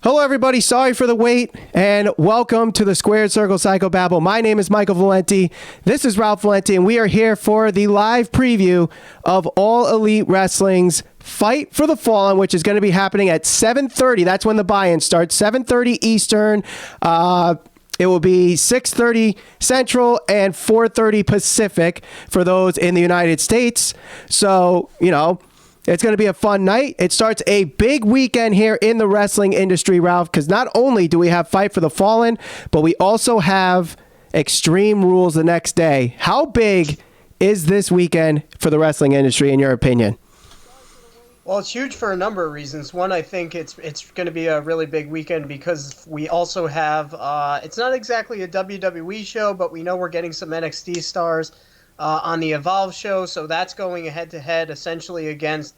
Hello, everybody. Sorry for the wait, and welcome to the Squared Circle Psychobabble. My name is Michael Valenti. This is Ralph Valenti, and we are here for the live preview of All Elite Wrestling's Fight for the Fallen, which is going to be happening at 7:30. That's when the buy-in starts, 7:30 Eastern. It will be 6:30 Central and 4:30 Pacific for those in the United States. So, it's going to be a fun night. It starts a big weekend here in the wrestling industry, Ralph, because not only do we have Fight for the Fallen, but we also have Extreme Rules the next day. How big is this weekend for the wrestling industry, in your opinion? Well, it's huge for a number of reasons. One, I think it's going to be a really big weekend because we also have, it's not exactly a WWE show, but we know we're getting some NXT stars on the Evolve show, so that's going head-to-head essentially against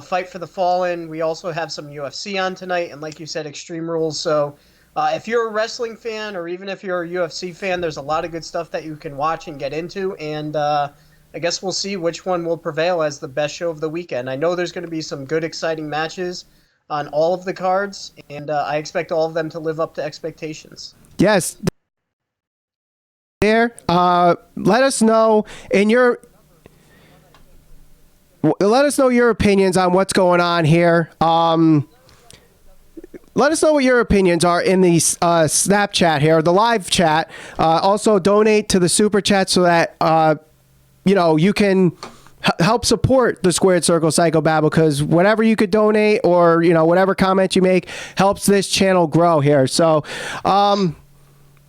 Fight for the Fallen. We also have some UFC on tonight, and like you said, Extreme Rules. So if you're a wrestling fan, or even if you're a UFC fan, there's a lot of good stuff that you can watch and get into, and I guess we'll see which one will prevail as the best show of the weekend. I know there's going to be some good, exciting matches on all of the cards, and I expect all of them to live up to expectations. Yes. Let us know your opinions on what's going on here. Let us know what your opinions are in the Snapchat here, the live chat. Also, donate to the super chat so that you can help support the Squared Circle Psychobabble, because whatever you could donate or whatever comment you make helps this channel grow here. So,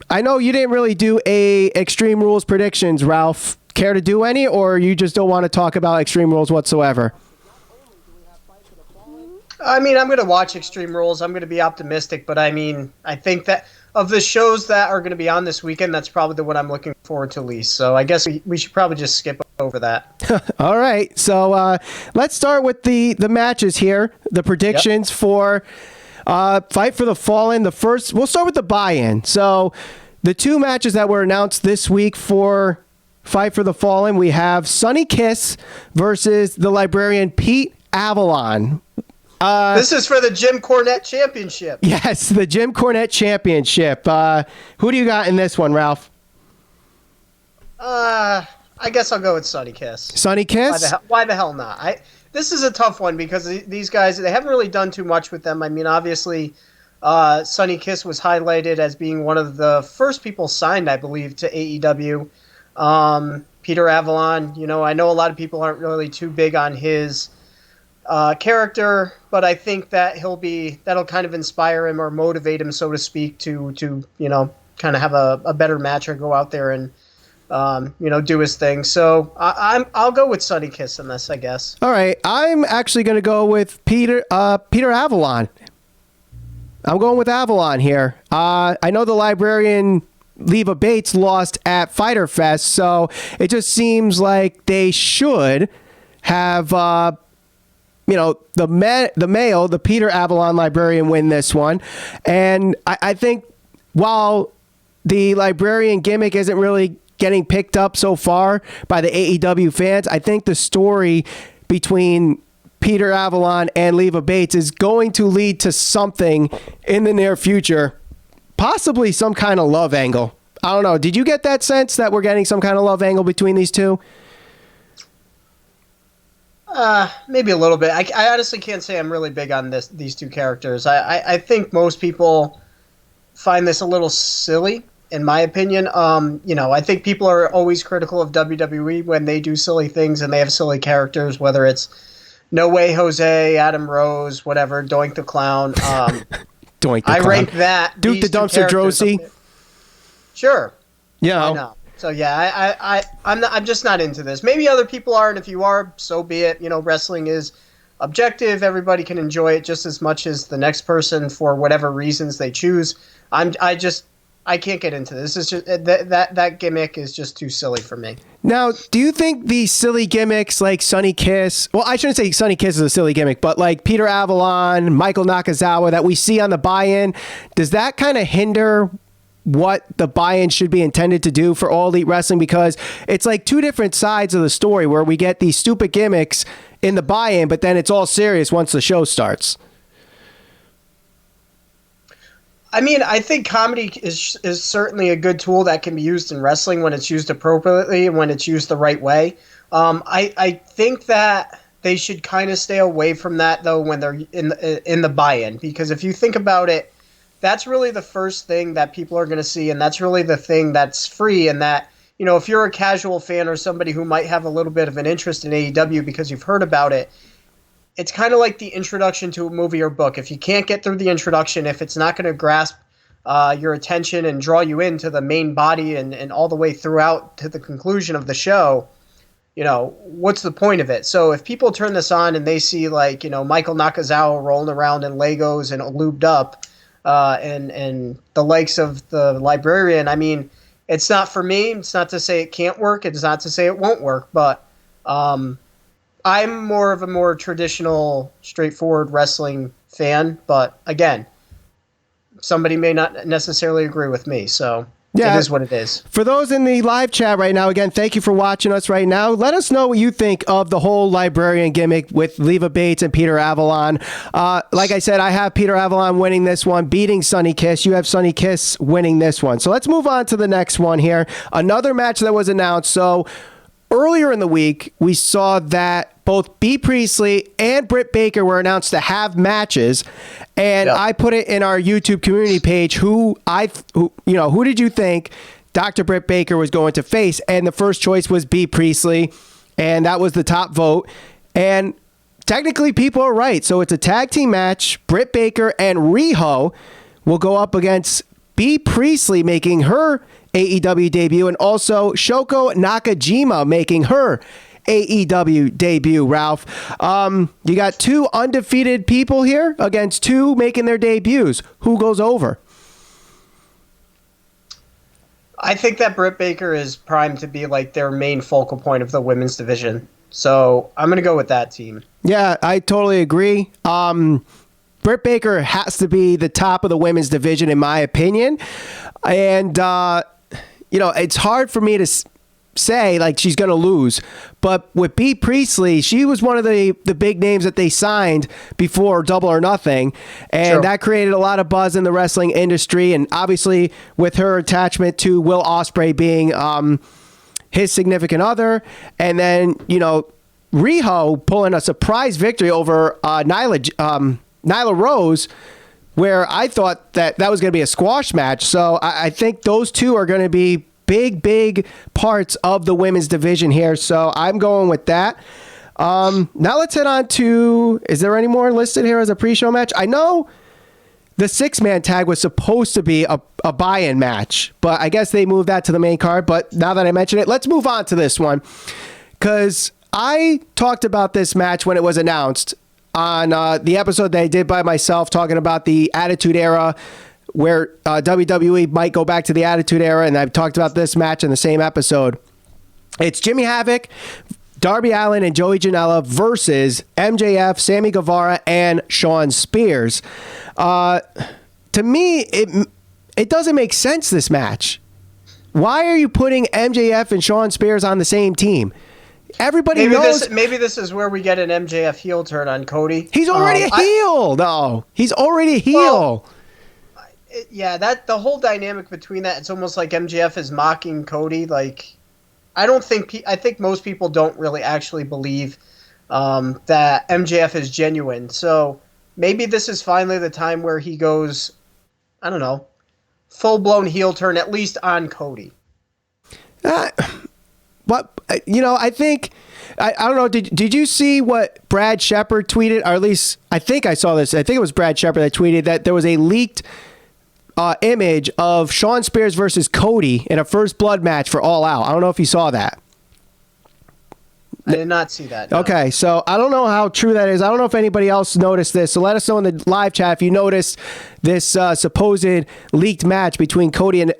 I know you didn't really do a Extreme Rules predictions, Ralph. Care to do any, or you just don't want to talk about Extreme Rules whatsoever? I mean, I'm going to watch Extreme Rules. I'm going to be optimistic, but I think that of the shows that are going to be on this weekend, that's probably the one I'm looking forward to least. So I guess we should probably just skip over that. All right. So let's start with the matches here, the predictions for Fight for the Fallen. We'll start with the buy-in. So the two matches that were announced this week for Fight for the Fallen, we have Sonny Kiss versus the Librarian Pete Avalon. This is for the Jim Cornette Championship. Yes, the Jim Cornette Championship. Who do you got in this one, Ralph? I guess I'll go with Sonny Kiss. Sonny Kiss? Why the hell not? This is a tough one because these guys, they haven't really done too much with them. I mean, obviously, Sonny Kiss was highlighted as being one of the first people signed, I believe, to AEW. Peter Avalon, I know a lot of people aren't really too big on his character, but I think that that'll kind of inspire him or motivate him, so to speak, to kind of have a better match or go out there and do his thing. So I'll go with Sonny Kiss in this, I guess. All right, I'm actually going to go with Peter Avalon. I'm going with Avalon here. I know the Librarian Leva Bates lost at Fyter Fest, so it just seems like they should have the male, the Peter Avalon Librarian, win this one. And I think while the Librarian gimmick isn't really getting picked up so far by the AEW fans, I think the story between Peter Avalon and Leva Bates is going to lead to something in the near future. Possibly some kind of love angle. I don't know. Did you get that sense that we're getting some kind of love angle between these two? Maybe a little bit. I honestly can't say I'm really big on these two characters. I think most people find this a little silly, in my opinion. I think people are always critical of WWE when they do silly things and they have silly characters, whether it's No Way Jose, Adam Rose, whatever, Doink the Clown. Doink the I Clown. rank that. Duke the Dumpster Drosy. Sure. Yeah. Why not? So yeah, I'm just not into this. Maybe other people are, and if you are, so be it. Wrestling is objective. Everybody can enjoy it just as much as the next person for whatever reasons they choose. I can't get into this. It's just that gimmick is just too silly for me. Now, do you think these silly gimmicks like Sonny Kiss, well, I shouldn't say Sonny Kiss is a silly gimmick, but like Peter Avalon, Michael Nakazawa that we see on the buy-in, does that kind of hinder what the buy-in should be intended to do for All Elite Wrestling? Because it's like two different sides of the story where we get these stupid gimmicks in the buy-in, but then it's all serious once the show starts. I mean, I think comedy is certainly a good tool that can be used in wrestling when it's used appropriately and when it's used the right way. I think that they should kind of stay away from that though when they're in the buy-in, because if you think about it, that's really the first thing that people are going to see, and that's really the thing that's free. And that, you know, if you're a casual fan or somebody who might have a little bit of an interest in AEW because you've heard about it, it's kind of like the introduction to a movie or book. If you can't get through the introduction, if it's not going to grasp your attention and draw you into the main body and all the way throughout to the conclusion of the show, you know, what's the point of it? So if people turn this on and they see, like, you know, Michael Nakazawa rolling around in Legos and lubed up and the likes of the Librarian, I mean, it's not for me. It's not to say it can't work. It's not to say it won't work. But I'm more of a more traditional, straightforward wrestling fan. But again, somebody may not necessarily agree with me. So yeah, it is what it is. For those in the live chat right now, again, thank you for watching us right now. Let us know what you think of the whole Librarian gimmick with Leva Bates and Peter Avalon. Like I said, I have Peter Avalon winning this one, beating Sonny Kiss. You have Sonny Kiss winning this one. So let's move on to the next one here. Another match that was announced. So earlier in the week, we saw that both B. Priestley and Britt Baker were announced to have matches, and I put it in our YouTube community page. Who did you think Dr. Britt Baker was going to face? And the first choice was B. Priestley, and that was the top vote. And technically, people are right. So it's a tag team match. Britt Baker and Riho will go up against B. Priestley, making her AEW debut, and also Shoko Nakajima making her AEW debut. Ralph, you got two undefeated people here against two making their debuts. Who goes over? I think that Britt Baker is primed to be like their main focal point of the women's division. So I'm going to go with that team. Yeah, I totally agree. Britt Baker has to be the top of the women's division, in my opinion. And, it's hard for me to say like she's going to lose, but with B. Priestley, she was one of the big names that they signed before Double or Nothing, and that created a lot of buzz in the wrestling industry. And obviously with her attachment to Will Ospreay being his significant other, and then Riho pulling a surprise victory over Nyla Rose, where I thought that was going to be a squash match. So I think those two are going to be big parts of the women's division here. So I'm going with that. Now let's head on to, is there any more listed here as a pre-show match? I know the 6-man tag was supposed to be a buy-in match, but I guess they moved that to the main card. But now that I mention it, let's move on to this one, because I talked about this match when it was announced on the episode that I did by myself, talking about the Attitude Era, where WWE might go back to the Attitude Era, and I've talked about this match in the same episode. It's Jimmy Havoc, Darby Allin, and Joey Janela versus MJF, Sammy Guevara, and Shawn Spears. To me, it doesn't make sense, this match. Why are you putting MJF and Shawn Spears on the same team? Everybody knows. Maybe this is where we get an MJF heel turn on Cody. He's already a heel, though. He's already a heel. Well, that the whole dynamic between that, it's almost like MJF is mocking Cody. Like, I think most people don't really actually believe that MJF is genuine. So maybe this is finally the time where he goes, I don't know, full-blown heel turn, at least on Cody. But, I think, I don't know, did you see what Brad Shepard tweeted? Or at least, I think I saw this. I think it was Brad Shepard that tweeted that there was a leaked image of Shawn Spears versus Cody in a First Blood match for All Out. I don't know if you saw that. I did not see that. No. Okay, so I don't know how true that is. I don't know if anybody else noticed this. So let us know in the live chat if you noticed this supposed leaked match between Cody and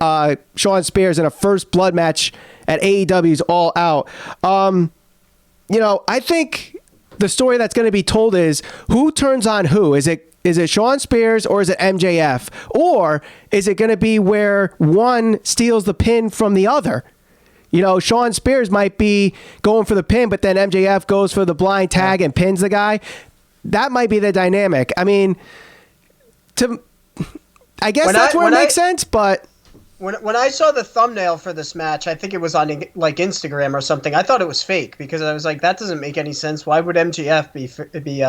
Shawn Spears in a First Blood match at AEW's All Out. I think the story that's going to be told is who turns on who. Is it Shawn Spears or is it MJF? Or is it going to be where one steals the pin from the other? Shawn Spears might be going for the pin, but then MJF goes for the blind tag and pins the guy. That might be the dynamic. I mean, I guess that's where it makes sense, but... When I saw the thumbnail for this match, I think it was on like Instagram or something. I thought it was fake because I was like, that doesn't make any sense. Why would MJF be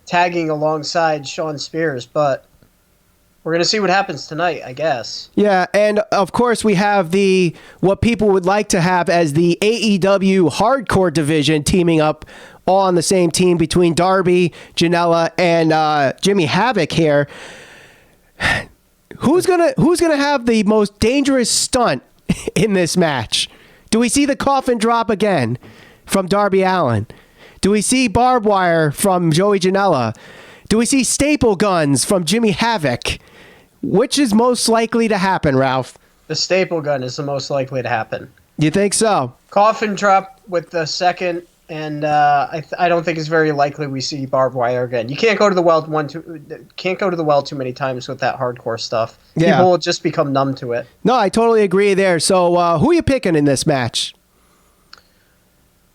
tagging alongside Shawn Spears? But we're gonna see what happens tonight, I guess. Yeah, and of course we have what people would like to have as the AEW hardcore division teaming up all on the same team between Darby, Janela, and Jimmy Havoc here. Who's gonna have the most dangerous stunt in this match? Do we see the coffin drop again from Darby Allin? Do we see barbed wire from Joey Janela? Do we see staple guns from Jimmy Havoc? Which is most likely to happen, Ralph? The staple gun is the most likely to happen. You think so? Coffin drop with the second, and I don't think it's very likely we see barbed wire again. You can't go to the well too many times with that hardcore stuff. Yeah. People will just become numb to it. No, I totally agree there. So who are you picking in this match?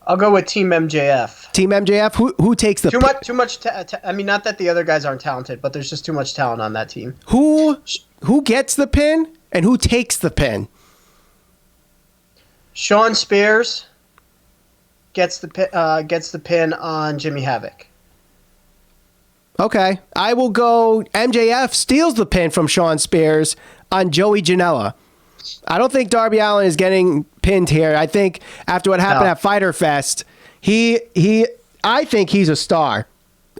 I'll go with Team MJF. Team MJF? Who takes the... Too much. I mean, not that the other guys aren't talented, but there's just too much talent on that team. Who gets the pin and who takes the pin? Shawn Spears gets the pin on Jimmy Havoc. Okay. I will go MJF steals the pin from Shawn Spears on Joey Janela. I don't think Darby Allin is getting pinned here. I think after what happened at Fyter Fest, I think he's a star,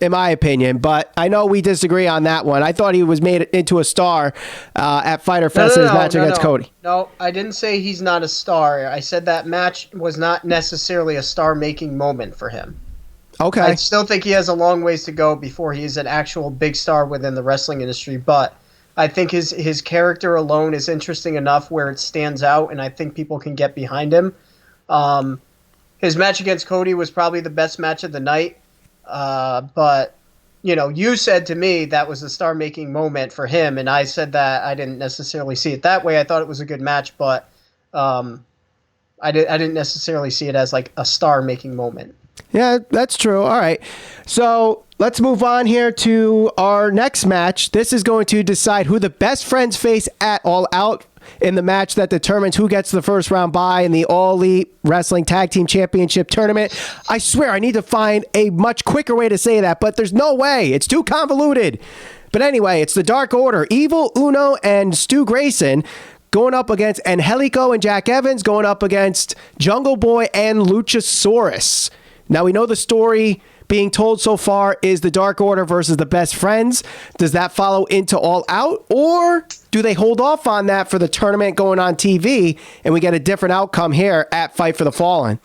in my opinion. But I know we disagree on that one. I thought he was made into a star at Fyter Fest in his match against Cody. No, I didn't say he's not a star. I said that match was not necessarily a star-making moment for him. Okay. I still think he has a long ways to go before he's an actual big star within the wrestling industry, but I think his character alone is interesting enough where it stands out, and I think people can get behind him. His match against Cody was probably the best match of the night, but you said to me that was a star-making moment for him, and I said that I didn't necessarily see it that way. I thought it was a good match, but I didn't necessarily see it as like a star-making moment. Yeah, that's true. All right. So let's move on here to our next match. This is going to decide who the best friends face at All Out in the match that determines who gets the first round bye in the All Elite Wrestling Tag Team Championship Tournament. I swear I need to find a much quicker way to say that, but there's no way. It's too convoluted. But anyway, it's the Dark Order. Evil, Uno, and Stu Grayson going up against Angelico and Jack Evans, going up against Jungle Boy and Luchasaurus. Now, we know the story being told so far is the Dark Order versus the Best Friends. Does that follow into All Out? Or do they hold off on that for the tournament going on TV and we get a different outcome here at Fight for the Fallen?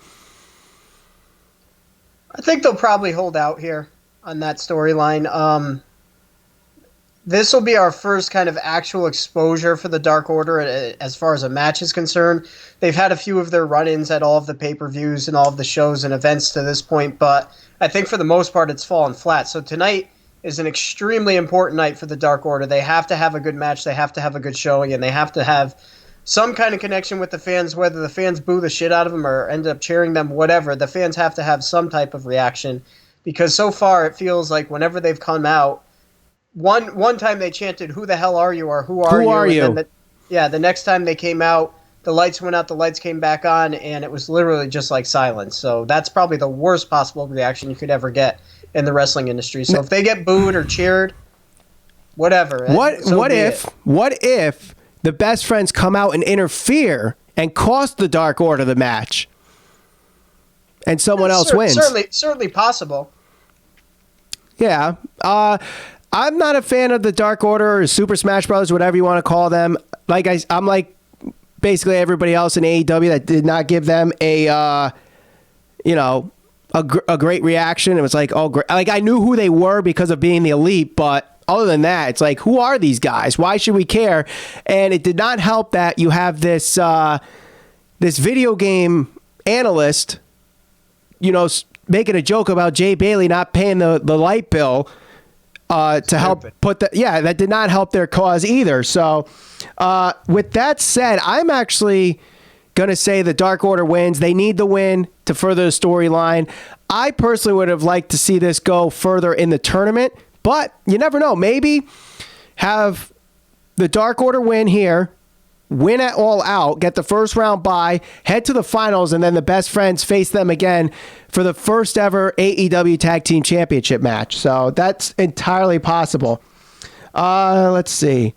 I think they'll probably hold out here on that storyline. This will be our first kind of actual exposure for the Dark Order as far as a match is concerned. They've had a few of their run-ins at all of the pay-per-views and all of the shows and events to this point, but I think for the most part it's fallen flat. So tonight is an extremely important night for the Dark Order. They have to have a good match, they have to have a good showing, and they have to have some kind of connection with the fans, whether the fans boo the shit out of them or end up cheering them, whatever. The fans have to have some type of reaction, because so far it feels like whenever they've come out, one time they chanted, "Who the hell are you?" or "Who are you?" And then the next time they came out, the lights went out, the lights came back on, and it was literally just like silence. So that's probably the worst possible reaction you could ever get in the wrestling industry. So if they get booed or cheered, whatever. What if the Best Friends come out and interfere and cost the Dark Order the match, and someone else wins? Certainly possible. Yeah. I'm not a fan of the Dark Order or Super Smash Brothers, whatever you want to call them. I'm like basically everybody else in AEW that did not give them a great reaction. It was like, oh, great. Like I knew who they were because of being the Elite, but other than that, it's like, who are these guys? Why should we care? And it did not help that you have this video game analyst, making a joke about Jay Bailey not paying the light bill. To help that did not help their cause either. So with that said, I'm actually going to say the Dark Order wins. They need the win to further the storyline. I personally would have liked to see this go further in the tournament, but you never know. Maybe have the Dark Order win here, win at All Out, get the first round bye, head to the finals, and then the Best Friends face them again for the first ever AEW Tag Team Championship match. So that's entirely possible. Let's see.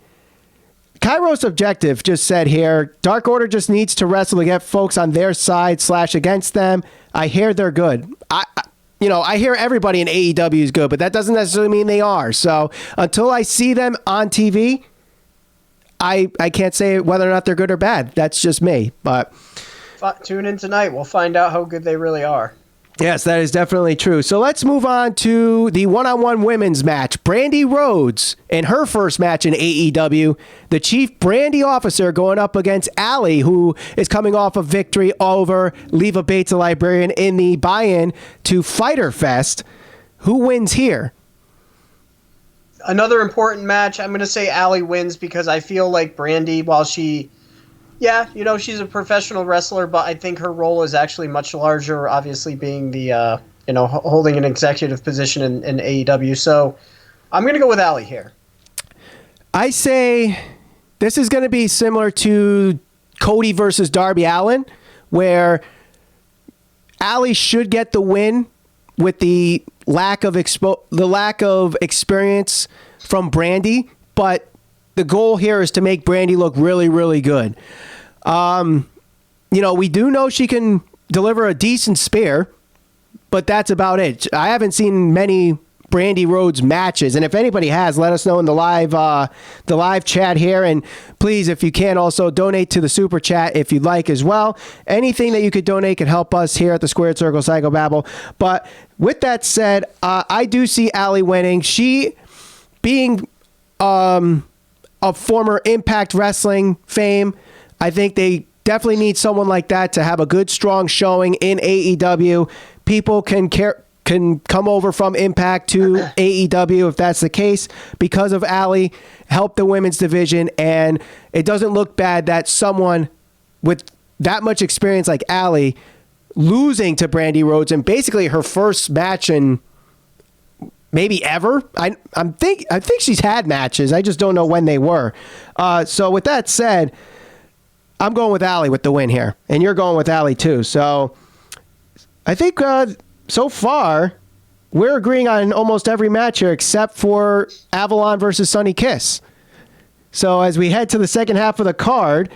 Kairos Objective just said here, Dark Order just needs to wrestle to get folks on their side / against them. I hear they're good. I hear everybody in AEW is good, but that doesn't necessarily mean they are. So until I see them on TV, I can't say whether or not they're good or bad. That's just me. But tune in tonight. We'll find out how good they really are. Yes, that is definitely true. So let's move on to the one-on-one women's match. Brandi Rhodes in her first match in AEW. The Chief Brandi Officer going up against Allie, who is coming off a victory over Leva Bates, the Librarian, in the buy-in to Fyter Fest. Who wins here? Another important match. I'm going to say Allie wins because I feel like Brandi, while she's a professional wrestler, but I think her role is actually much larger, obviously being the, holding an executive position in AEW. So I'm going to go with Allie here. I say this is going to be similar to Cody versus Darby Allin, where Allie should get the win with the lack of experience from Brandi, but the goal here is to make Brandi look really, really good. We do know she can deliver a decent spear, but that's about it. I haven't seen many Brandi Rhodes matches, and if anybody has, let us know in the live chat here. And please, if you can, also donate to the super chat if you'd like as well. Anything that you could donate could help us here at the Squared Circle Psychobabble. But with that said, I do see Allie winning. She being a former Impact Wrestling fame, I think they definitely need someone like that to have a good, strong showing in AEW. People can come over from Impact to AEW if that's the case because of Allie, help the women's division, and it doesn't look bad that someone with that much experience like Allie losing to Brandi Rhodes in basically her first match in maybe ever. I think she's had matches. I just don't know when they were. So with that said, I'm going with Allie with the win here, and you're going with Allie too. So I think so far we're agreeing on almost every match here except for Avalon versus Sonny Kiss. So as we head to the second half of the card,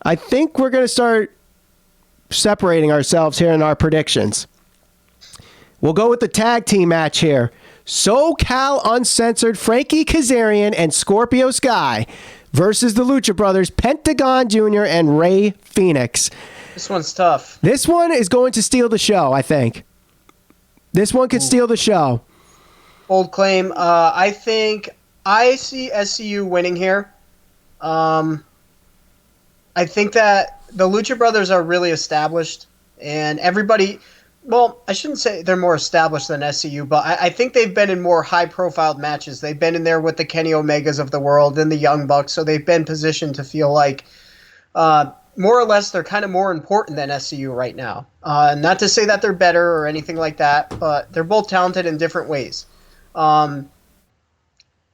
I think we're going to start separating ourselves here in our predictions. We'll go with the tag team match here. SoCal Uncensored, Frankie Kazarian and Scorpio Sky versus the Lucha Brothers, Pentagon Jr. and Rey Fenix. This one's tough. This one is going to steal the show, I think. This one could steal the show. Bold claim. I think I see SCU winning here. I think that the Lucha Brothers are really established, and everybody... Well, I shouldn't say they're more established than SCU, but I think they've been in more high-profile matches. They've been in there with the Kenny Omegas of the world and the Young Bucks, so they've been positioned to feel like, more or less, they're kind of more important than SCU right now. Not to say that they're better or anything like that, but they're both talented in different ways. Definitely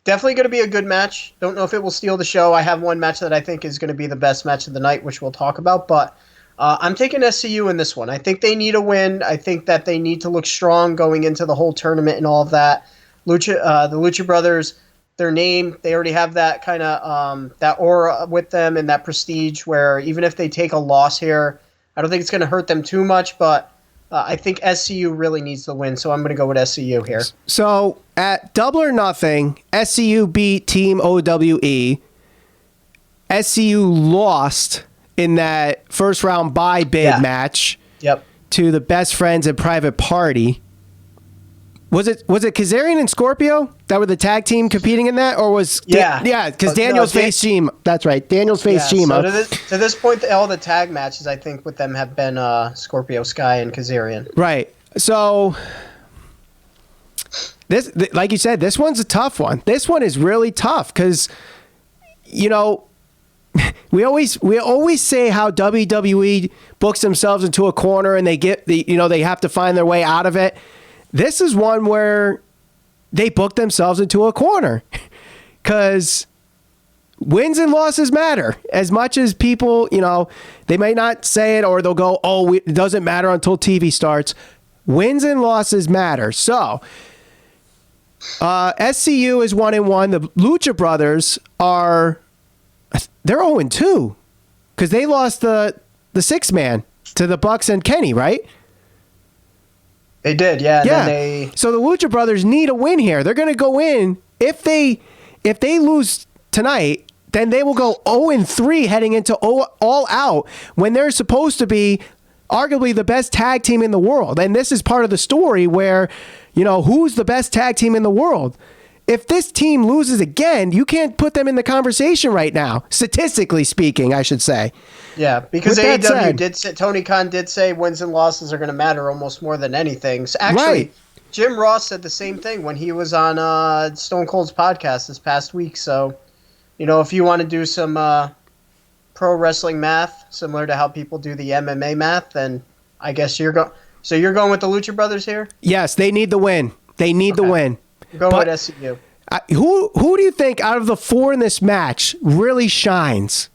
going to be a good match. Don't know if it will steal the show. I have one match that I think is going to be the best match of the night, which we'll talk about, but... I'm taking SCU in this one. I think they need a win. I think that they need to look strong going into the whole tournament and all of that. The Lucha Brothers, their name, they already have that kind of that aura with them and that prestige where even if they take a loss here, I don't think it's going to hurt them too much, but I think SCU really needs the win, so I'm going to go with SCU here. So at Double or Nothing, SCU beat Team OWE. SCU lost in that first round bye bid match to the Best Friends and Private Party. Was it Kazarian and Scorpio that were the tag team competing in that, or was because Daniels faced Cima. That's right, Daniels faced Cima. So to this point, all the tag matches I think with them have been Scorpio Sky and Kazarian. Right. So this, like you said, this one's a tough one. This one is really tough because we always say how WWE books themselves into a corner and they have to find their way out of it. This is one where they book themselves into a corner because wins and losses matter as much as people, they may not say it, or they'll go, oh, it doesn't matter until TV starts. Wins and losses matter. So SCU is 1-1. The Lucha Brothers they're 0-2 because they lost the 6-man to the Bucks and Kenny, right? They did, yeah. Yeah. So the Lucha Brothers need a win here. They're going to go in. If they lose tonight, then they will go 0-3 heading into All Out when they're supposed to be arguably the best tag team in the world. And this is part of the story where, who's the best tag team in the world? If this team loses again, you can't put them in the conversation right now, statistically speaking, I should say. Yeah, because AEW did say, Tony Khan did say wins and losses are going to matter almost more than anything. So actually, right. Jim Ross said the same thing when he was on Stone Cold's podcast this past week. So, if you want to do some pro wrestling math, similar to how people do the MMA math, then I guess you're going. So you're going with the Lucha Brothers here? Yes, they need the win. They need the win. Go with SCU. Who do you think out of the 4 in this match really shines?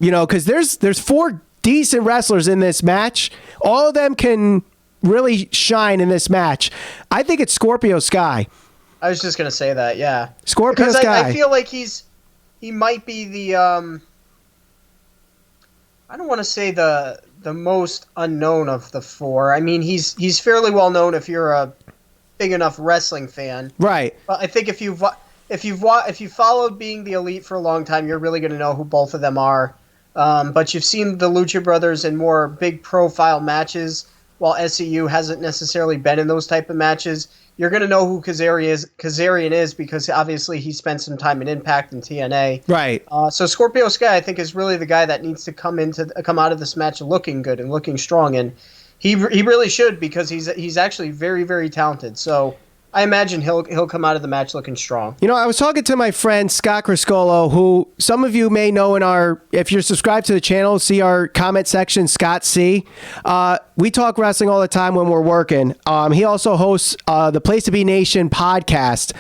Because there's 4 decent wrestlers in this match. All of them can really shine in this match. I think it's Scorpio Sky. I was just gonna say that, yeah. Scorpio Sky. I feel like he might be the I don't want to say the most unknown of the 4. I mean, he's fairly well known if you're a big enough wrestling fan, right? But I think if you followed Being the Elite for a long time, you're really going to know who both of them are. But you've seen the Lucha Brothers in more big profile matches, while SCU hasn't necessarily been in those type of matches. You're going to know who Kazarian is because obviously he spent some time in Impact and TNA. Right. So Scorpio Sky, I think, is really the guy that needs to come out of this match looking good and looking strong, and he really should because he's actually very, very talented. So I imagine he'll come out of the match looking strong. I was talking to my friend Scott Criscolo, who some of you may know if you're subscribed to the channel, see our comment section, Scott C. We talk wrestling all the time when we're working. He also hosts the Place to Be Nation podcast,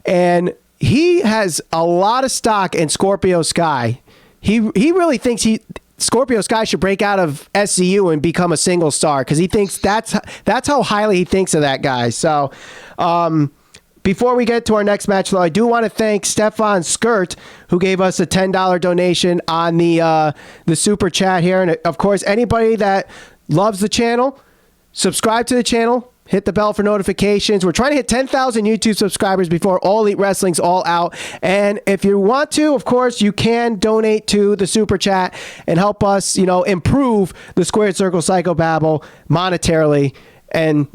and he has a lot of stock in Scorpio Sky. He really thinks Scorpio Sky should break out of SCU and become a single star because he thinks that's how highly he thinks of that guy. So before we get to our next match, though, I do want to thank Stefan Skirt, who gave us a $10 donation on the super chat here. And of course, anybody that loves the channel, subscribe to the channel. Hit the bell for notifications. We're trying to hit 10,000 YouTube subscribers before All Elite Wrestling's All Out. And if you want to, of course, you can donate to the Super Chat and help us, improve the Squared Circle Psychobabble monetarily and,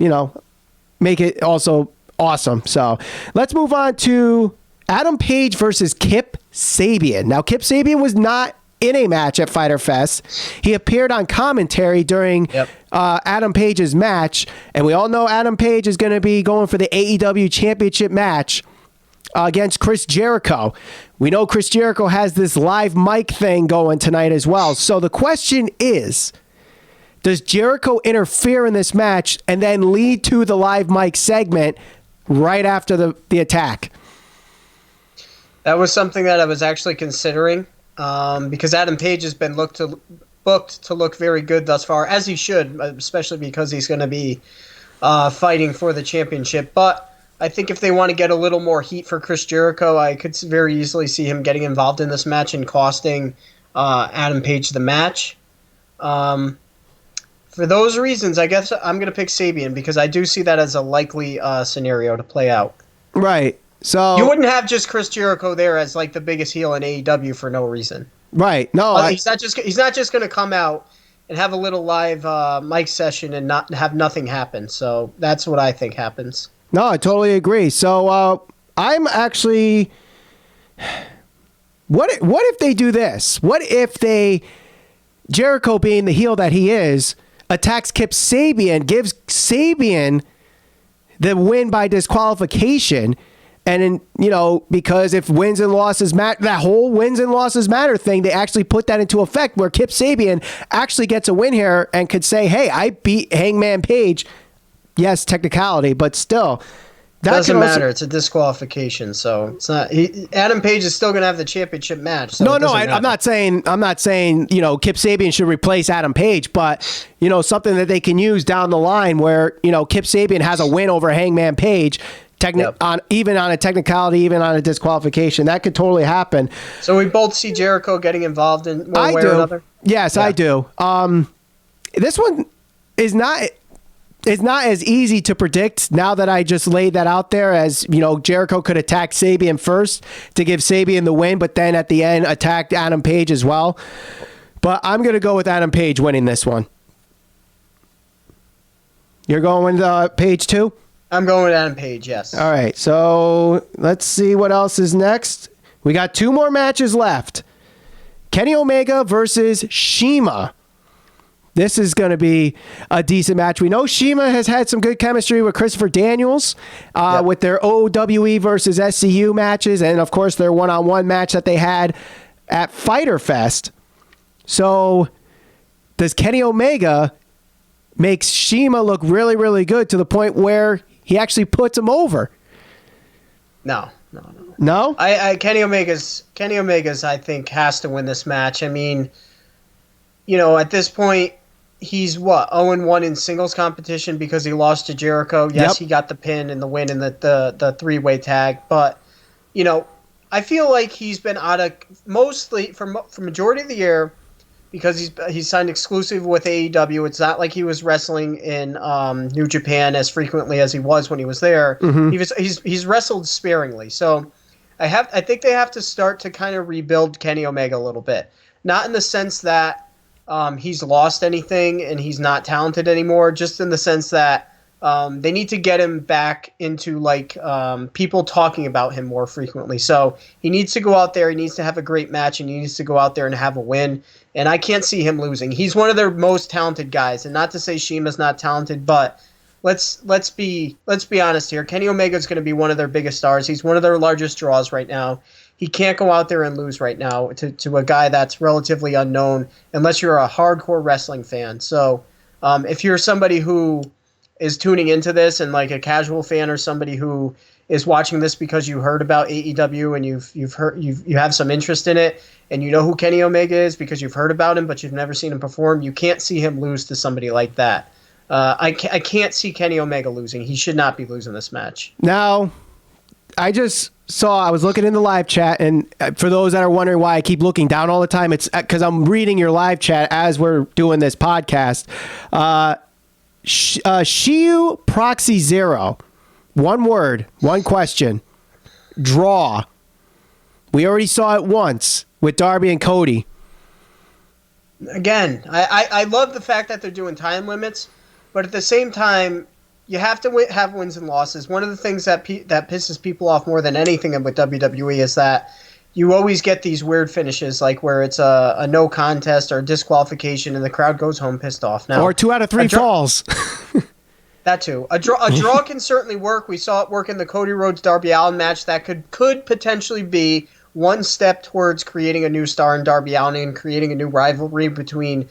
make it also awesome. So let's move on to Adam Page versus Kip Sabian. Now, Kip Sabian was not in a match at Fyter Fest. He appeared on commentary during Adam Page's match, and we all know Adam Page is going to be going for the AEW Championship match against Chris Jericho. We know Chris Jericho has this live mic thing going tonight as well. So the question is, does Jericho interfere in this match and then lead to the live mic segment right after the attack? That was something that I was actually considering. Because Adam Page has been booked to look very good thus far, as he should, especially because he's going to be fighting for the championship. But I think if they want to get a little more heat for Chris Jericho, I could very easily see him getting involved in this match and costing Adam Page the match. For those reasons, I guess I'm going to pick Sabian because I do see that as a likely scenario to play out. Right. So you wouldn't have just Chris Jericho there as like the biggest heel in AEW for no reason. Right. No, he's not just going to come out and have a little live mic session and not have nothing happen. So that's what I think happens. No, I totally agree. So I'm actually what if they do this? What if Jericho, being the heel that he is, attacks Kip Sabian, gives Sabian the win by disqualification? And, because if wins and losses matter, that whole wins and losses matter thing, they actually put that into effect where Kip Sabian actually gets a win here and could say, hey, I beat Hangman Page. Yes, technicality, but still, Doesn't matter. It's a disqualification, so it's not. Adam Page is still going to have the championship match. So I'm not saying Kip Sabian should replace Adam Page, but something that they can use down the line where Kip Sabian has a win over Hangman Page. Even on a technicality, even on a disqualification, that could totally happen. So we both see Jericho getting involved in one way or another. Yes, yeah. I do. This one is not as easy to predict now that I just laid that out there. As Jericho could attack Sabian first to give Sabian the win, but then at the end attacked Adam Page as well. But I'm going to go with Adam Page winning this one. You're going with Page too? I'm going with Adam Page, yes. All right, so let's see what else is next. We got 2 more matches left. Kenny Omega versus Cima. This is going to be a decent match. We know Cima has had some good chemistry with Christopher Daniels with their OWE versus SCU matches, and of course their one-on-one match that they had at Fyter Fest. So does Kenny Omega make Cima look really, really good to the point where he actually puts him over? No. No? Kenny Omega's I think has to win this match. I mean, at this point he's 0-1 in singles competition because he lost to Jericho. Yes, He got the pin and the win in the 3-way tag, but I feel like he's been out of mostly for majority of the year because he's signed exclusive with AEW. It's not like he was wrestling in New Japan as frequently as he was when he was there. Mm-hmm. He's wrestled sparingly. So I think they have to start to kind of rebuild Kenny Omega a little bit. Not in the sense that he's lost anything and he's not talented anymore, just in the sense that they need to get him back into people talking about him more frequently. So he needs to go out there. He needs to have a great match, and he needs to go out there and have a win. And I can't see him losing. He's one of their most talented guys, and not to say Shima's not talented, but let's be honest here. Kenny Omega is going to be one of their biggest stars. He's one of their largest draws right now. He can't go out there and lose right now to a guy that's relatively unknown unless you're a hardcore wrestling fan. So if you're somebody who is tuning into this and like a casual fan or somebody who is watching this because you heard about AEW and you have some interest in it and you know who Kenny Omega is because you've heard about him but you've never seen him perform, you can't see him lose to somebody like that. I can't see Kenny Omega losing. He should not be losing this match. Now, I was looking in the live chat, and for those that are wondering why I keep looking down all the time, it's because I'm reading your live chat as we're doing this podcast. Shiu Proxy Zero. One word, one question. Draw. We already saw it once with Darby and Cody. Again, I love the fact that they're doing time limits, but at the same time, you have to have wins and losses. One of the things that pisses people off more than anything with WWE is that you always get these weird finishes, like where it's a no contest or a disqualification, and the crowd goes home pissed off. Now, or 2 out of 3 falls. That too. A draw can certainly work. We saw it work in the Cody Rhodes Darby Allin match. That could potentially be one step towards creating a new star in Darby Allin and creating a new rivalry between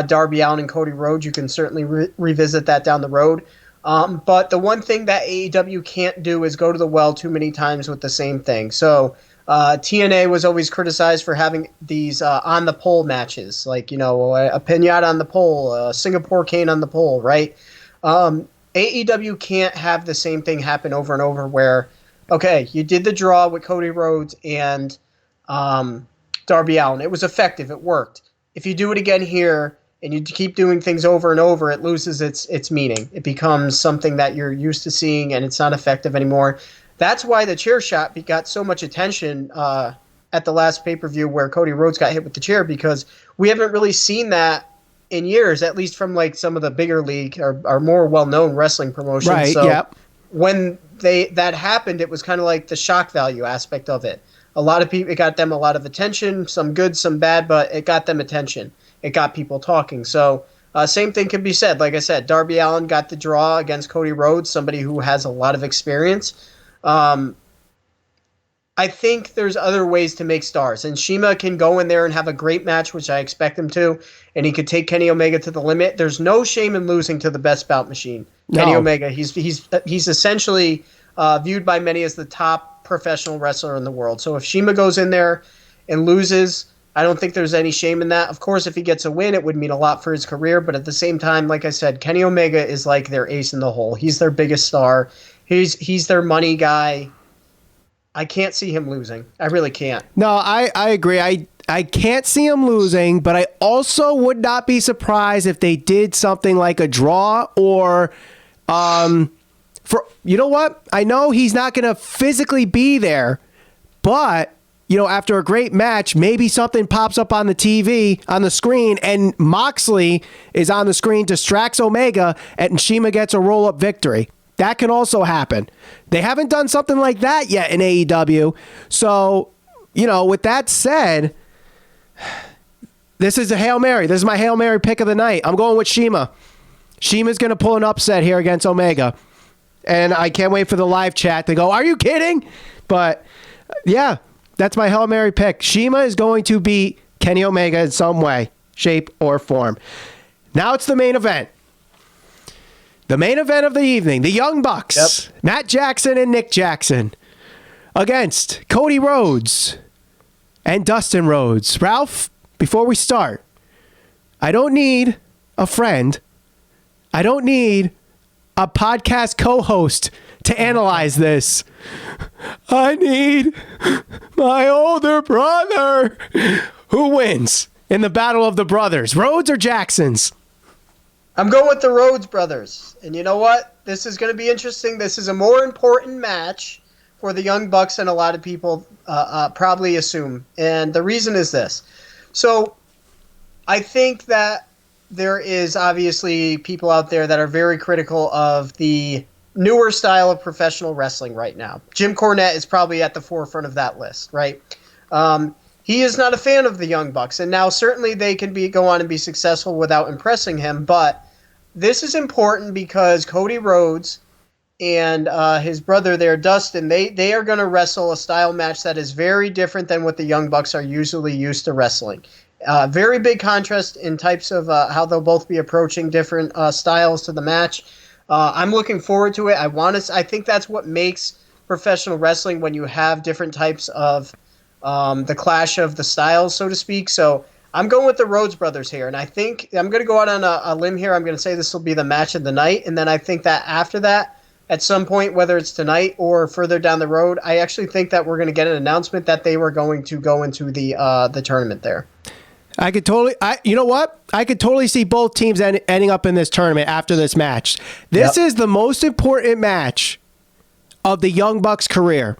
Darby Allin and Cody Rhodes. You can certainly revisit that down the road. But the one thing that AEW can't do is go to the well too many times with the same thing. So TNA was always criticized for having these on the pole matches, like, a pinata on the pole, a Singapore cane on the pole, right? AEW can't have the same thing happen over and over where, okay, you did the draw with Cody Rhodes and Darby Allin. It was effective. It worked. If you do it again here and you keep doing things over and over, it loses its meaning. It becomes something that you're used to seeing and it's not effective anymore. That's why the chair shot got so much attention at the last pay-per-view where Cody Rhodes got hit with the chair, because we haven't really seen that in years, at least from like some of the bigger league or more well-known wrestling promotions. Right, so yep. When that happened, it was kind of like the shock value aspect of it. A lot of people, it got them a lot of attention, some good, some bad, but it got them attention. It got people talking. So same thing can be said. Like I said, Darby Allin got the draw against Cody Rhodes, somebody who has a lot of experience. I think there's other ways to make stars, and Cima can go in there and have a great match, which I expect him to, and he could take Kenny Omega to the limit. There's no shame in losing to the best bout machine. No. Kenny Omega, he's essentially viewed by many as the top professional wrestler in the world. So if Cima goes in there and loses, I don't think there's any shame in that. Of course, if he gets a win, it would mean a lot for his career. But at the same time, like I said, Kenny Omega is like their ace in the hole. He's their biggest star. He's their money guy. I can't see him losing. I really can't. No, I agree. I can't see him losing, but I also would not be surprised if they did something like a draw or you know what? I know he's not going to physically be there, but after a great match, maybe something pops up on the TV, on the screen, and Moxley is on the screen, distracts Omega, and Cima gets a roll-up victory. That can also happen. They haven't done something like that yet in AEW. So, with that said, this is a Hail Mary. This is my Hail Mary pick of the night. I'm going with Cima. Cima's going to pull an upset here against Omega. And I can't wait for the live chat to go, are you kidding? But, yeah. That's my Hail Mary pick. Cima is going to beat Kenny Omega in some way, shape, or form. Now it's the main event. The main event of the evening, the Young Bucks, Matt Jackson and Nick Jackson, against Cody Rhodes and Dustin Rhodes. Ralph, before we start, I don't need a friend. I don't need a podcast co-host to analyze this. I need my older brother. Who wins in the battle of the brothers, Rhodes or Jacksons? I'm going with the Rhodes brothers. And you know what? This is going to be interesting. This is a more important match for the Young Bucks than a lot of people probably assume. And the reason is this. So I think that there is obviously people out there that are very critical of the newer style of professional wrestling right now. Jim Cornette is probably at the forefront of that list, right? He is not a fan of the Young Bucks, and now certainly they can go on and be successful without impressing him, but this is important because Cody Rhodes and his brother there, Dustin, they are going to wrestle a style match that is very different than what the Young Bucks are usually used to wrestling. Very big contrast in types of how they'll both be approaching different styles to the match. I'm looking forward to it. I think that's what makes professional wrestling, when you have different types of the clash of the styles, so to speak. So I'm going with the Rhodes brothers here, and I think I'm going to go out on a limb here. I'm going to say this will be the match of the night, and then I think that after that, at some point, whether it's tonight or further down the road, I actually think that we're going to get an announcement that they were going to go into the tournament there. I could totally, you know what? I could totally see both teams ending up in this tournament after this match. This is the most important match of the Young Bucks' career.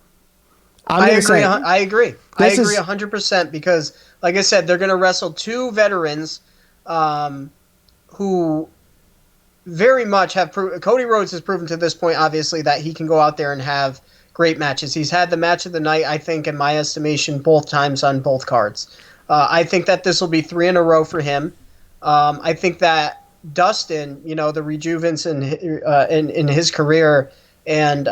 I agree 100% because, like I said, they're going to wrestle two veterans who very much have Cody Rhodes has proven to this point, obviously, that he can go out there and have great matches. He's had the match of the night, I think, in my estimation, both times on both cards. I think that this will be 3 in a row for him. I think that Dustin, the rejuvenance in his career and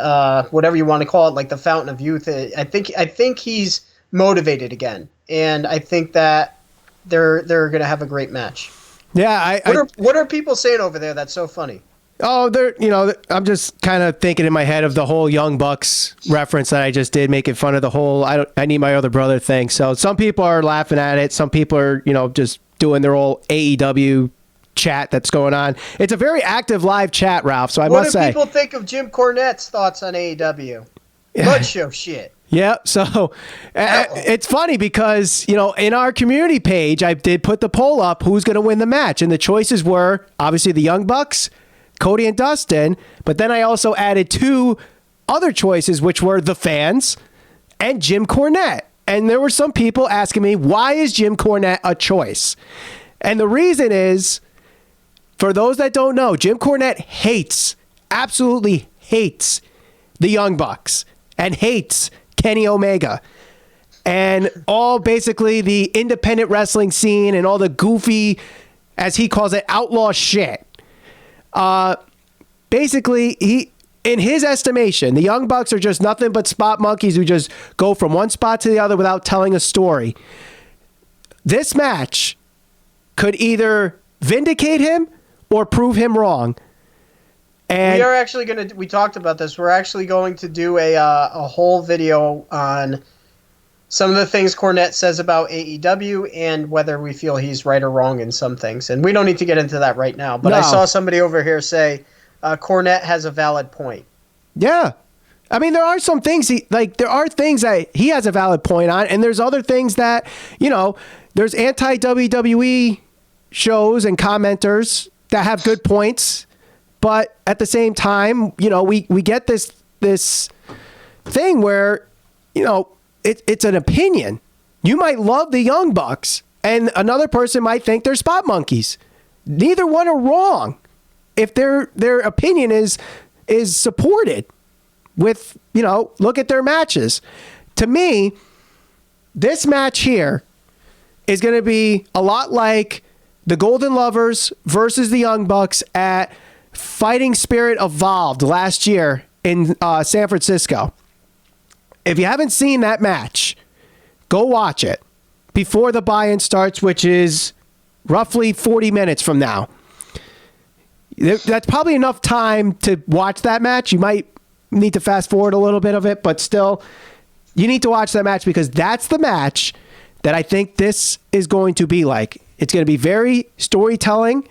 whatever you want to call it, like the fountain of youth, I think he's motivated again, and I think that they're going to have a great match. Yeah, what are people saying over there that's so funny? Oh, I'm just kind of thinking in my head of the whole Young Bucks reference that I just did, making fun of the whole I need my other brother thing. So some people are laughing at it. Some people are, just doing their old AEW chat that's going on. It's a very active live chat, Ralph, so I must say. What do people think of Jim Cornette's thoughts on AEW? Blood show shit. Yeah, so it's funny because, in our community page, I did put the poll up, who's going to win the match, and the choices were, obviously, the Young Bucks, Cody and Dustin, but then I also added 2 other choices, which were the fans and Jim Cornette. And there were some people asking me, why is Jim Cornette a choice? And the reason is, for those that don't know, Jim Cornette absolutely hates the Young Bucks and hates Kenny Omega and all basically the independent wrestling scene and all the goofy, as he calls it, outlaw shit. Basically, in his estimation, the Young Bucks are just nothing but spot monkeys who just go from one spot to the other without telling a story. This match could either vindicate him or prove him wrong. And we are actually going to, we talked about this, we're actually going to do a whole video on some of the things Cornette says about AEW and whether we feel he's right or wrong in some things. And we don't need to get into that right now. But No. I saw somebody over here say Cornette has a valid point. Yeah. I mean, there are some things there are things that he has a valid point on, and there's other things that, there's anti-WWE shows and commenters that have good points, but at the same time, we get this thing where, it's an opinion. You might love the Young Bucks, and another person might think they're spot monkeys. Neither one are wrong if their opinion is supported with, look at their matches. To me, this match here is going to be a lot like the Golden Lovers versus the Young Bucks at Fighting Spirit Evolved last year in San Francisco. If you haven't seen that match, go watch it before the buy-in starts, which is roughly 40 minutes from now. That's probably enough time to watch that match. You might need to fast forward a little bit of it, but still, you need to watch that match because that's the match that I think this is going to be like. It's going to be very storytelling.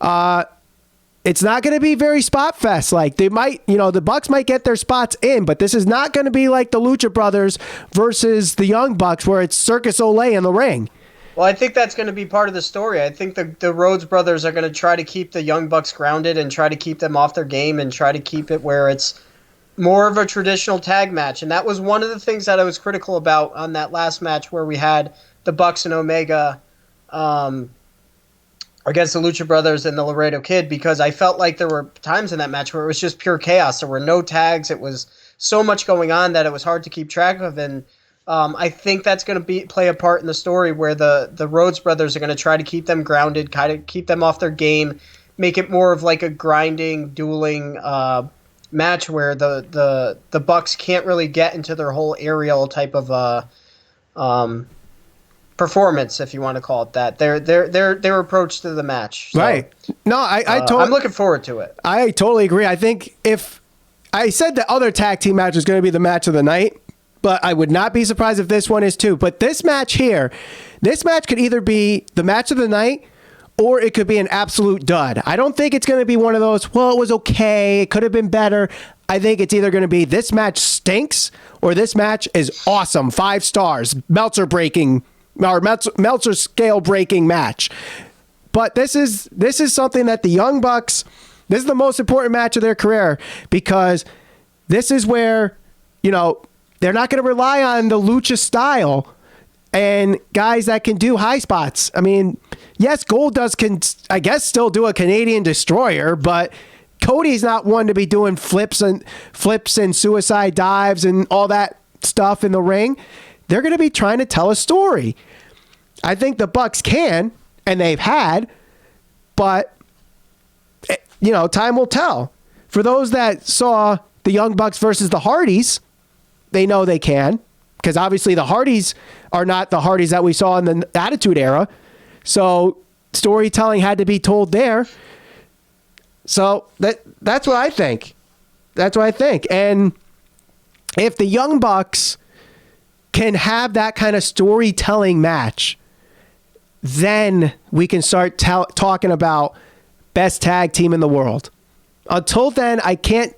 It's not going to be very spot fest. Like they might, the Bucks might get their spots in, but this is not going to be like the Lucha Brothers versus the Young Bucks where it's Circus Olay in the ring. Well, I think that's going to be part of the story. I think the Rhodes brothers are going to try to keep the Young Bucks grounded and try to keep them off their game and try to keep it where it's more of a traditional tag match. And that was one of the things that I was critical about on that last match where we had the Bucks and Omega against the Lucha Brothers and the Laredo Kid, because I felt like there were times in that match where it was just pure chaos. There were no tags. It was so much going on that it was hard to keep track of. And I think that's going to play a part in the story where the Rhodes brothers are going to try to keep them grounded, kind of keep them off their game, make it more of like a grinding, dueling match where the Bucks can't really get into their whole aerial type of performance, if you want to call it that. Their approach to the match. So, right. No, I'm looking forward to it. I totally agree. I think if I said the other tag team match was going to be the match of the night, but I would not be surprised if this one is too. But this match here, this match could either be the match of the night or it could be an absolute dud. I don't think it's going to be one of those, well, it was okay, it could have been better. I think it's either going to be this match stinks or this match is awesome, 5 stars, Meltzer scale breaking match. But this is something that the Young Bucks, this is the most important match of their career because this is where, they're not going to rely on the lucha style and guys that can do high spots. I mean, yes, Goldust can, I guess, still do a Canadian destroyer, but Cody's not one to be doing flips and suicide dives and all that stuff in the ring. They're going to be trying to tell a story. I think the Bucks can, and they've had, but time will tell. For those that saw the Young Bucks versus the Hardys, they know they can, because obviously the Hardys are not the Hardys that we saw in the Attitude Era. So storytelling had to be told there. So that's what I think. That's what I think. And if the Young Bucks can have that kind of storytelling match, then we can start talking about best tag team in the world. Until then, I can't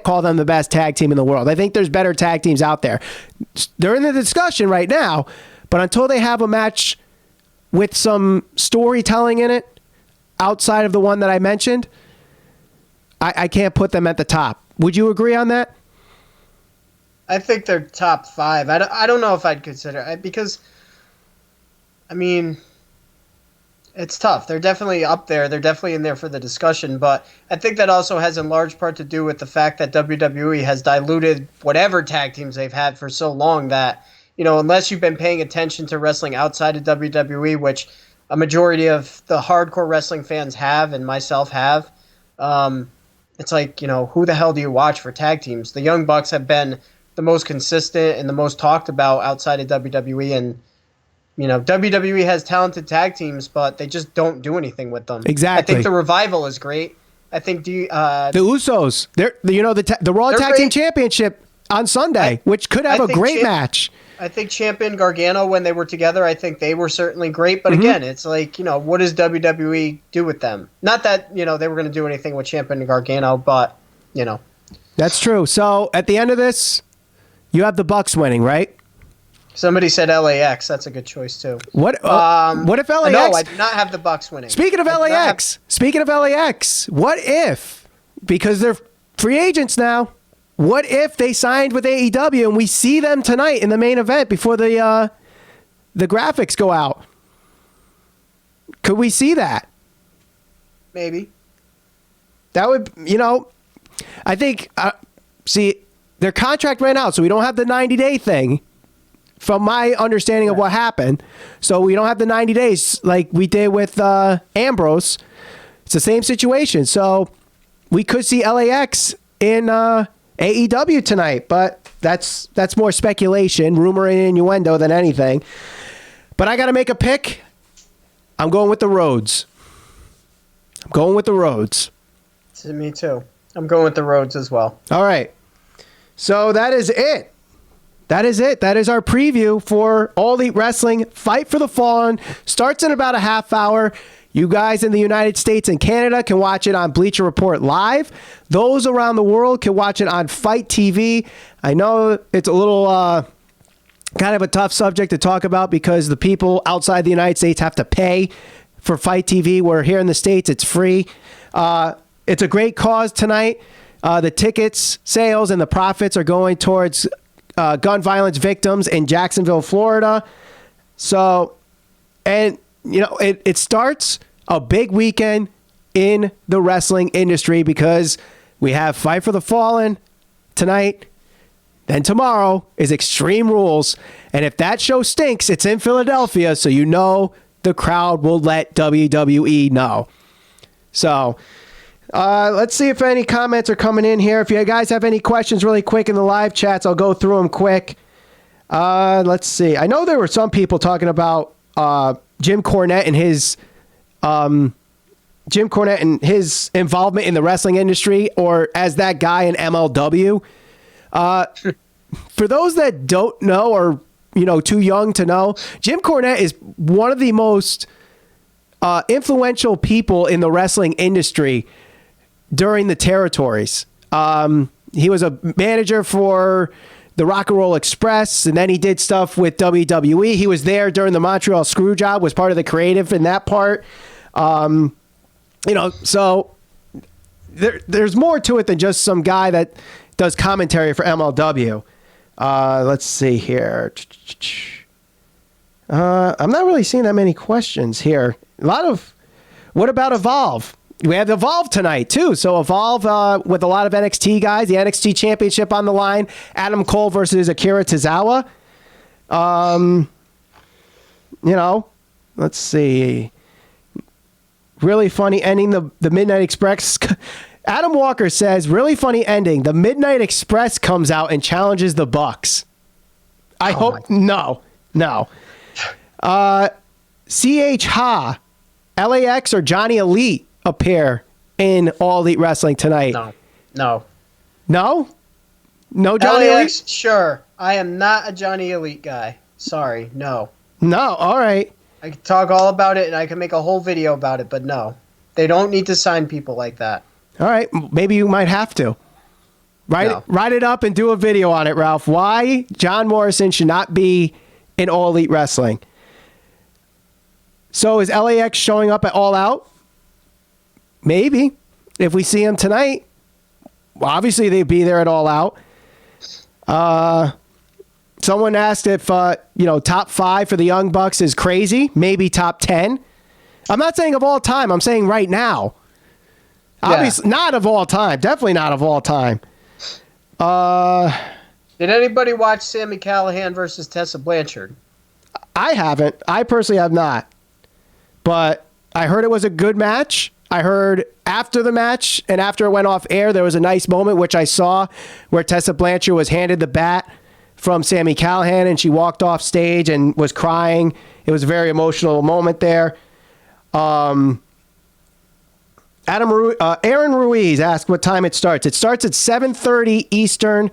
call them the best tag team in the world. I think there's better tag teams out there. They're in the discussion right now, but until they have a match with some storytelling in it, outside of the one that I mentioned, I can't put them at the top. Would you agree on that? I think they're top 5. I don't know if I'd consider it because, I mean, it's tough. They're definitely up there. They're definitely in there for the discussion. But I think that also has in large part to do with the fact that WWE has diluted whatever tag teams they've had for so long that, unless you've been paying attention to wrestling outside of WWE, which a majority of the hardcore wrestling fans have and myself have, it's like, who the hell do you watch for tag teams? The Young Bucks have been the most consistent and the most talked about outside of WWE. And, WWE has talented tag teams, but they just don't do anything with them. Exactly. I think the Revival is great. I think the Usos. They're the Raw Tag Team Championship on Sunday, which could have a great match. I think Champion Gargano, when they were together, I think they were certainly great. But again, it's like, what does WWE do with them? Not that, they were going to do anything with Champion Gargano, but, That's true. So at the end of this, you have the Bucks winning, right? Somebody said LAX. That's a good choice, too. What if LAX? No, I do not have the Bucks winning. Speaking of LAX, what if, because they're free agents now, what if they signed with AEW and we see them tonight in the main event before the graphics go out? Could we see that? Maybe. That would, I think, see, their contract ran out, so we don't have the 90-day thing from my understanding of what happened. So we don't have the 90 days like we did with Ambrose. It's the same situation. So we could see LAX in AEW tonight, but that's more speculation, rumor and innuendo than anything. But I got to make a pick. I'm going with the Rhodes. Me too. I'm going with the Rhodes as well. All right. So that is it. That is our preview for All Elite Wrestling. Fight for the Fallen starts in about a half hour. You guys in the United States and Canada can watch it on Bleacher Report Live. Those around the world can watch it on Fight TV. I know it's a little kind of a tough subject to talk about because the people outside the United States have to pay for Fight TV, where here in the States it's free. It's a great cause tonight. The tickets sales and the profits are going towards gun violence victims in Jacksonville, Florida. So, and it starts a big weekend in the wrestling industry because we have Fight for the Fallen tonight. Then tomorrow is Extreme Rules. And if that show stinks, it's in Philadelphia. So the crowd will let WWE know. So let's see if any comments are coming in here. If you guys have any questions really quick in the live chats, I'll go through them quick. Let's see. I know there were some people talking about Jim Cornette and his involvement in the wrestling industry, or as that guy in MLW. For those that don't know, or too young to know, Jim Cornette is one of the most influential people in the wrestling industry during the territories. He was a manager for the Rock and Roll Express, and then he did stuff with WWE. He was there during the Montreal Screwjob, was part of the creative in that part. So there's more to it than just some guy that does commentary for MLW. Let's see here. I'm not really seeing that many questions here. What about Evolve? We have Evolve tonight, too. So Evolve with a lot of NXT guys, the NXT Championship on the line. Adam Cole versus Akira Tozawa. Let's see. Really funny ending, the Midnight Express. Adam Walker says, really funny ending. The Midnight Express comes out and challenges the Bucks. I hope. No. CH Ha, LAX or Johnny Elite appear in All Elite Wrestling tonight? No, Johnny LAX, Elite? Sure. I am not a Johnny Elite guy. Sorry, no. All right. I can talk all about it and I can make a whole video about it, but no. They don't need to sign people like that. All right. Maybe you might have to. Write it up and do a video on it, Ralph. Why John Morrison should not be in All Elite Wrestling. So is LAX showing up at All Out? Maybe. If we see him tonight, well, obviously they'd be there at All Out. Someone asked if, top 5 for the Young Bucks is crazy. Maybe top 10. I'm not saying of all time. I'm saying right now. Obviously, not of all time. Definitely not of all time. Did anybody watch Sami Callihan versus Tessa Blanchard? I haven't. I personally have not. But I heard it was a good match. I heard after the match and after it went off air, there was a nice moment, which I saw, where Tessa Blanchard was handed the bat from Sami Callihan and she walked off stage and was crying. It was a very emotional moment there. Aaron Ruiz asked what time it starts. It starts at 7:30 Eastern,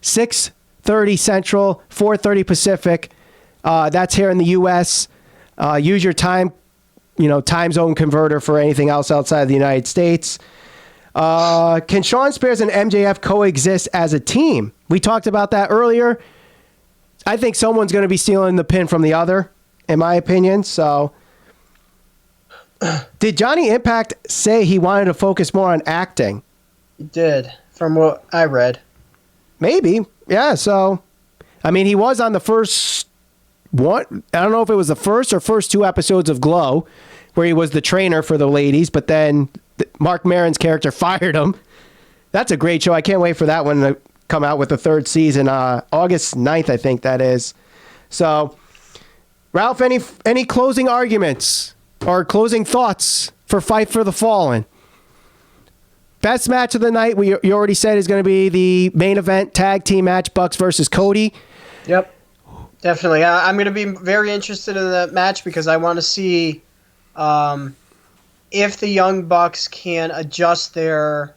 6:30 Central, 4:30 Pacific. That's here in the U.S. Use your time zone converter for anything else outside of the United States. Can Shawn Spears and MJF coexist as a team? We talked about that earlier. I think someone's going to be stealing the pin from the other, in my opinion. So, did Johnny Impact say he wanted to focus more on acting? He did, from what I read. Maybe. Yeah, so, I mean, he was on the first one. I don't know if it was the first two episodes of Glow, where he was the trainer for the ladies, but then Mark Maron's character fired him. That's a great show. I can't wait for that one to come out with the third season, August 9th, I think that is. So, Ralph, any closing arguments or closing thoughts for Fight for the Fallen? Best match of the night, you already said, is going to be the main event tag team match, Bucks versus Cody. Yep, definitely. I'm going to be very interested in that match because I want to see if the Young Bucks can adjust their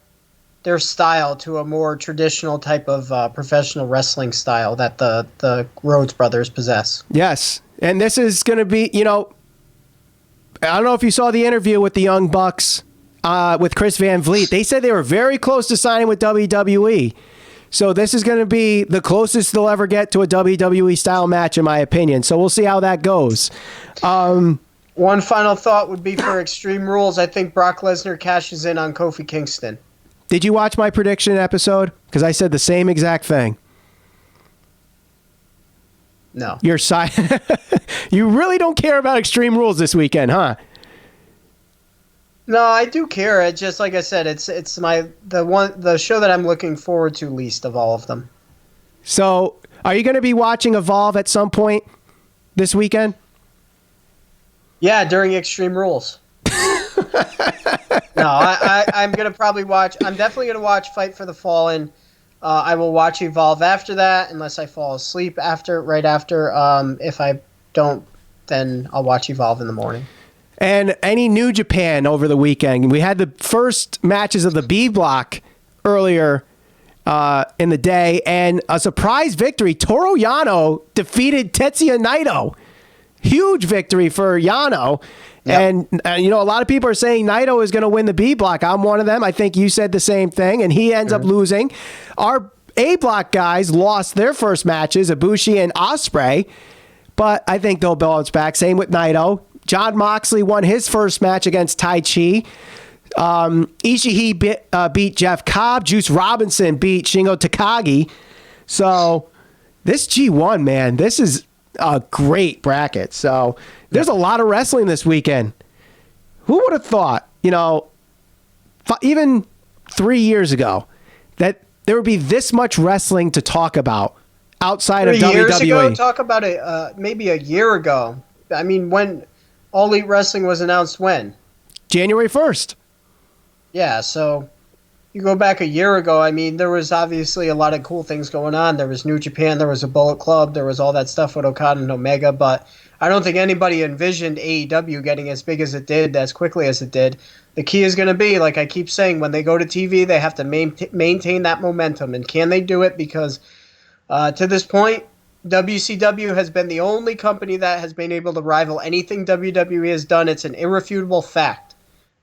style to a more traditional type of professional wrestling style that the Rhodes brothers possess. Yes, and this is going to be, I don't know if you saw the interview with the Young Bucks with Chris Van Vliet. They said they were very close to signing with WWE. So this is going to be the closest they'll ever get to a WWE style match, in my opinion. So we'll see how that goes. One final thought would be for Extreme Rules. I think Brock Lesnar cashes in on Kofi Kingston. Did you watch my prediction episode? Because I said the same exact thing. No. Your side. You really don't care about Extreme Rules this weekend, huh? No, I do care. It just, like I said, it's the show that I'm looking forward to least of all of them. So, are you going to be watching Evolve at some point this weekend? Yeah, during Extreme Rules. No, I'm going to probably watch. I'm definitely going to watch Fight for the Fallen. I will watch Evolve after that, unless I fall asleep right after. If I don't, then I'll watch Evolve in the morning. And any New Japan over the weekend? We had the first matches of the B block earlier in the day, and a surprise victory. Toru Yano defeated Tetsuya Naito. Huge victory for Yano. Yep. And a lot of people are saying Naito is going to win the B block. I'm one of them. I think you said the same thing, and he ends up losing. Our A block guys lost their first matches, Ibushi and Ospreay, but I think they'll bounce back. Same with Naito. Jon Moxley won his first match against Tai Chi. Ishii beat Jeff Cobb. Juice Robinson beat Shingo Takagi. So this G1, man, this is a great bracket. So there's a lot of wrestling this weekend. Who would have thought, even 3 years ago, that there would be this much wrestling to talk about outside of WWE? 3 years ago? Talk about it maybe a year ago. I mean, when All Elite Wrestling was announced when? January 1st. Yeah, so you go back a year ago, I mean, there was obviously a lot of cool things going on. There was New Japan, there was a Bullet Club, there was all that stuff with Okada and Omega, but I don't think anybody envisioned AEW getting as big as it did, as quickly as it did. The key is going to be, like I keep saying, when they go to TV, they have to maintain that momentum. And can they do it? Because to this point, WCW has been the only company that has been able to rival anything WWE has done. It's an irrefutable fact.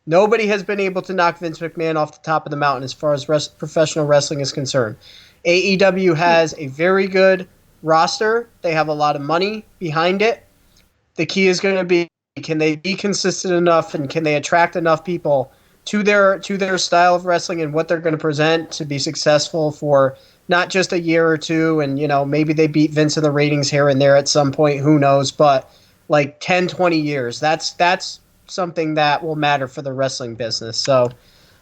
Nobody has been able to knock Vince McMahon off the top of the mountain as far as professional wrestling is concerned. AEW has a very good roster. They have a lot of money behind it. The key is going to be, can they be consistent enough and can they attract enough people to their style of wrestling and what they're going to present to be successful for not just a year or two, and maybe they beat Vince in the ratings here and there at some point, who knows, but like 10, 20 years. That's something that will matter for the wrestling business. So,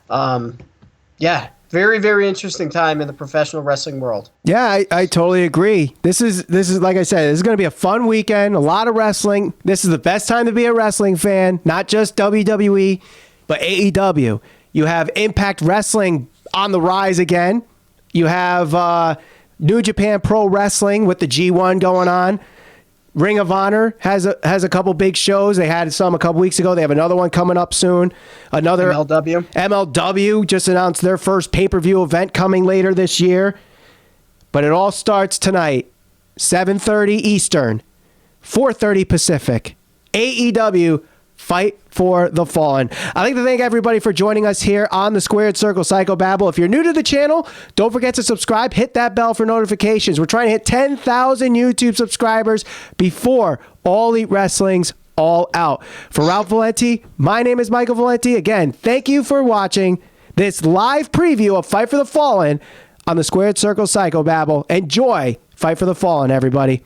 yeah, very, very interesting time in the professional wrestling world. Yeah, I totally agree. This is like I said, this is going to be a fun weekend, a lot of wrestling. This is the best time to be a wrestling fan, not just WWE, but AEW. You have Impact Wrestling on the rise again. You have New Japan Pro Wrestling with the G1 going on. Ring of Honor has a couple big shows. They had some a couple weeks ago. They have another one coming up soon. Another MLW just announced their first pay-per-view event coming later this year. But it all starts tonight, 7:30 Eastern, 4:30 Pacific. AEW Fight for the Fallen. I'd like to thank everybody for joining us here on the Squared Circle Psychobabble. If you're new to the channel, don't forget to subscribe. Hit that bell for notifications. We're trying to hit 10,000 YouTube subscribers before All Elite Wrestling's All Out. For Ralph Valenti, my name is Michael Valenti. Again, thank you for watching this live preview of Fight for the Fallen on the Squared Circle Psychobabble. Enjoy Fight for the Fallen, everybody.